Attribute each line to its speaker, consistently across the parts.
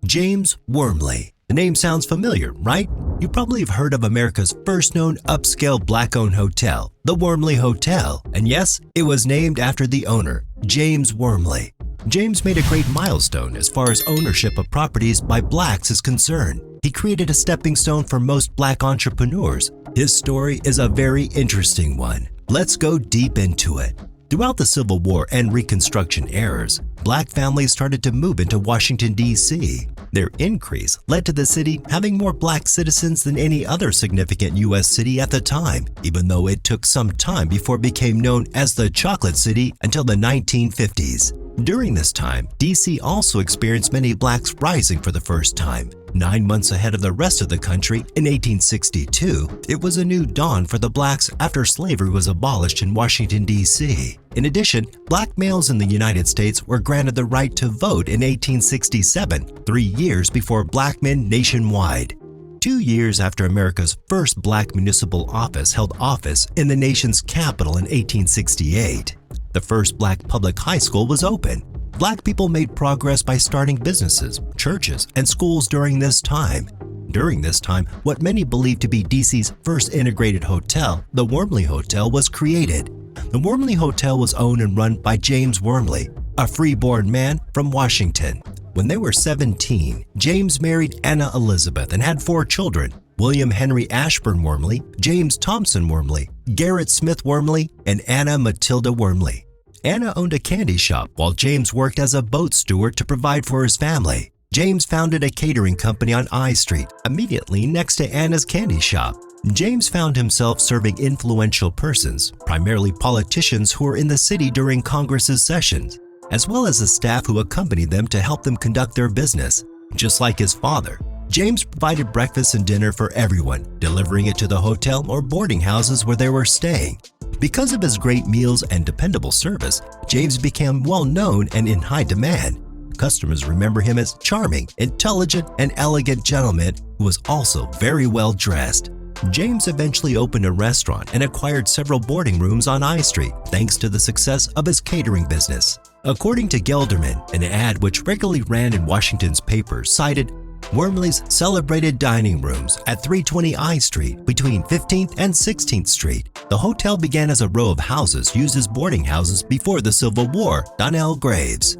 Speaker 1: James Wormley. The name sounds familiar, right? You probably have heard of America's first known upscale black-owned hotel, the Wormley Hotel. And yes, it was named after the owner, James Wormley. James made a great milestone as far as ownership of properties by blacks is concerned. He created a stepping stone for most black entrepreneurs. His story is a very interesting one. Let's go deep into it. Throughout the Civil War and Reconstruction eras, black families started to move into Washington, D.C. Their increase led to the city having more black citizens than any other significant U.S. city at the time, even though it took some time before it became known as the Chocolate City until the 1950s. During this time, D.C. also experienced many blacks rising for the first time. 9 months ahead of the rest of the country, in 1862, it was a new dawn for the blacks after slavery was abolished in Washington, D.C. In addition, black males in the United States were granted the right to vote in 1867, 3 years before black men nationwide. 2 years after America's first black municipal office held office in the nation's capital in 1868, the first black public high school was open. Black people made progress by starting businesses, churches, and schools during this time. During this time, what many believe to be DC's first integrated hotel, the Wormley Hotel, was created. The Wormley Hotel was owned and run by James Wormley, a freeborn man from Washington. When they were 17, James married Anna Elizabeth and had 4 children: William Henry Ashburn Wormley, James Thompson Wormley, Garrett Smith Wormley, and Anna Matilda Wormley. Anna owned a candy shop while James worked as a boat steward to provide for his family. James founded a catering company on I Street, immediately next to Anna's candy shop. James found himself serving influential persons, primarily politicians who were in the city during Congress's sessions, as well as the staff who accompanied them to help them conduct their business. Just like his father, James provided breakfast and dinner for everyone, delivering it to the hotel or boarding houses where they were staying. Because of his great meals and dependable service, James became well known and in high demand. Customers remember him as charming, intelligent, and elegant gentleman who was also very well dressed. James eventually opened a restaurant and acquired several boarding rooms on I Street thanks to the success of his catering business. According to Gelderman, an ad which regularly ran in Washington's papers cited Wormley's celebrated dining rooms at 320 I Street between 15th and 16th Street. The hotel began as a row of houses used as boarding houses before the Civil War. Donnell Graves.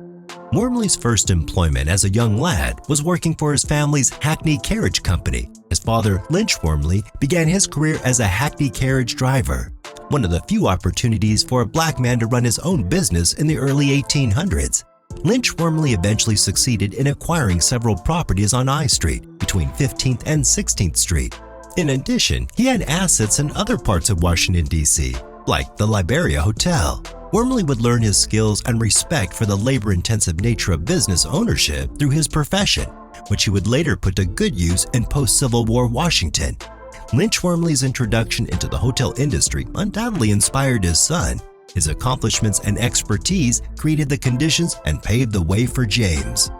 Speaker 1: Wormley's first employment as a young lad was working for his family's Hackney Carriage Company. His father, Lynch Wormley, began his career as a Hackney carriage driver, one of the few opportunities for a black man to run his own business in the early 1800s. Lynch Wormley eventually succeeded in acquiring several properties on I Street between 15th and 16th Street. In addition, he had assets in other parts of Washington, D.C., like the Liberia Hotel. Wormley would learn his skills and respect for the labor-intensive nature of business ownership through his profession, which he would later put to good use in post-Civil War Washington. Lynch Wormley's introduction into the hotel industry undoubtedly inspired his son. His accomplishments and expertise created the conditions and paved the way for James.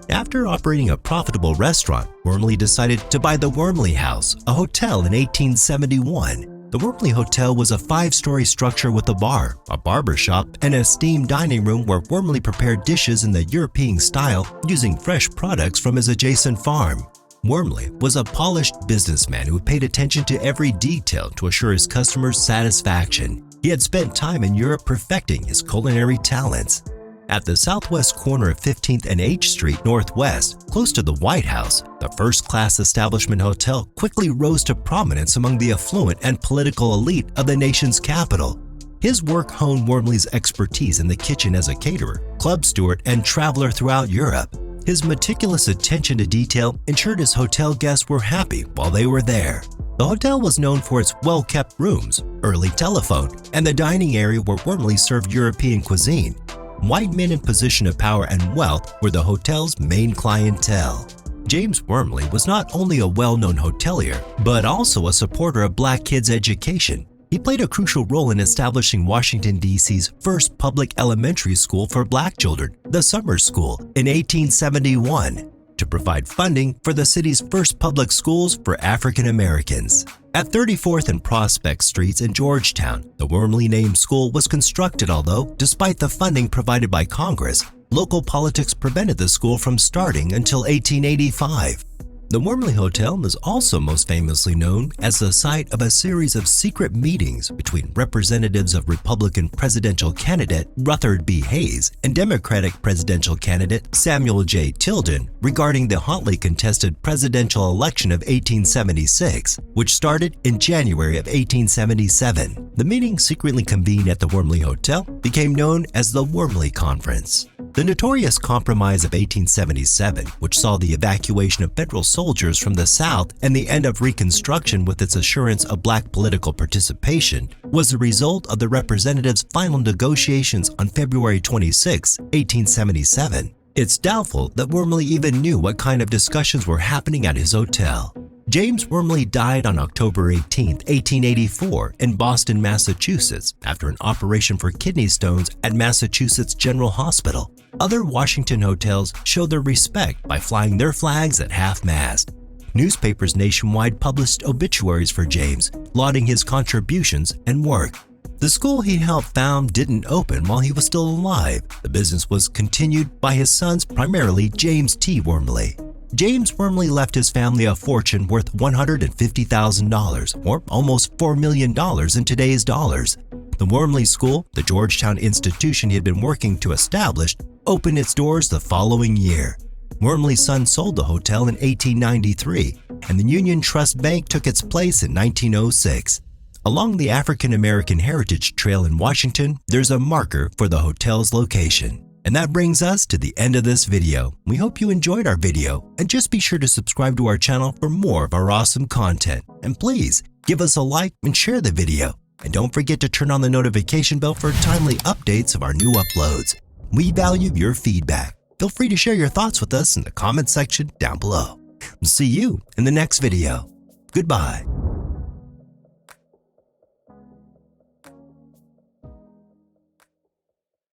Speaker 1: After operating a profitable restaurant, Wormley decided to buy the Wormley House, a hotel in 1871. The Wormley Hotel was a 5-story structure with a bar, a barber shop, and a steam dining room where Wormley prepared dishes in the European style using fresh products from his adjacent farm. Wormley was a polished businessman who paid attention to every detail to assure his customers' satisfaction. He had spent time in Europe perfecting his culinary talents. At the southwest corner of 15th and H Street Northwest, close to the White House, the first-class establishment hotel quickly rose to prominence among the affluent and political elite of the nation's capital. His work honed Wormley's expertise in the kitchen as a caterer, club steward, and traveler throughout Europe. His meticulous attention to detail ensured his hotel guests were happy while they were there. The hotel was known for its well-kept rooms, early telephone, and the dining area where Wormley served European cuisine. White men in position of power and wealth were the hotel's main clientele. James Wormley was not only a well-known hotelier, but also a supporter of black kids' education. He played a crucial role in establishing Washington, D.C.'s first public elementary school for black children, the Summer School, in 1871, to provide funding for the city's first public schools for African Americans. At 34th and Prospect Streets in Georgetown, the Wormley named school was constructed, although, despite the funding provided by Congress, local politics prevented the school from starting until 1885. The Wormley Hotel is also most famously known as the site of a series of secret meetings between representatives of Republican presidential candidate Rutherford B. Hayes and Democratic presidential candidate Samuel J. Tilden regarding the hotly contested presidential election of 1876, which started in January of 1877. The meeting, secretly convened at the Wormley Hotel, became known as the Wormley Conference. The notorious Compromise of 1877, which saw the evacuation of federal soldiers from the South and the end of Reconstruction with its assurance of black political participation, was the result of the representatives' final negotiations on February 26, 1877. It's doubtful that Wormley even knew what kind of discussions were happening at his hotel. James Wormley died on October 18, 1884 in Boston, Massachusetts after an operation for kidney stones at Massachusetts General Hospital. Other Washington hotels showed their respect by flying their flags at half-mast. Newspapers nationwide published obituaries for James, lauding his contributions and work. The school he helped found didn't open while he was still alive. The business was continued by his sons, primarily James T. Wormley. James Wormley left his family a fortune worth $150,000, or almost $4 million in today's dollars. The Wormley School, the Georgetown institution he had been working to establish, opened its doors the following year. Wormley's son sold the hotel in 1893, and the Union Trust Bank took its place in 1906. Along the African American Heritage Trail in Washington, there's a marker for the hotel's location. And that brings us to the end of this video. We hope you enjoyed our video, and just be sure to subscribe to our channel for more of our awesome content. And please give us a like and share the video. And don't forget to turn on the notification bell for timely updates of our new uploads. We value your feedback. Feel free to share your thoughts with us in the comment section down below. See you in the next video. Goodbye.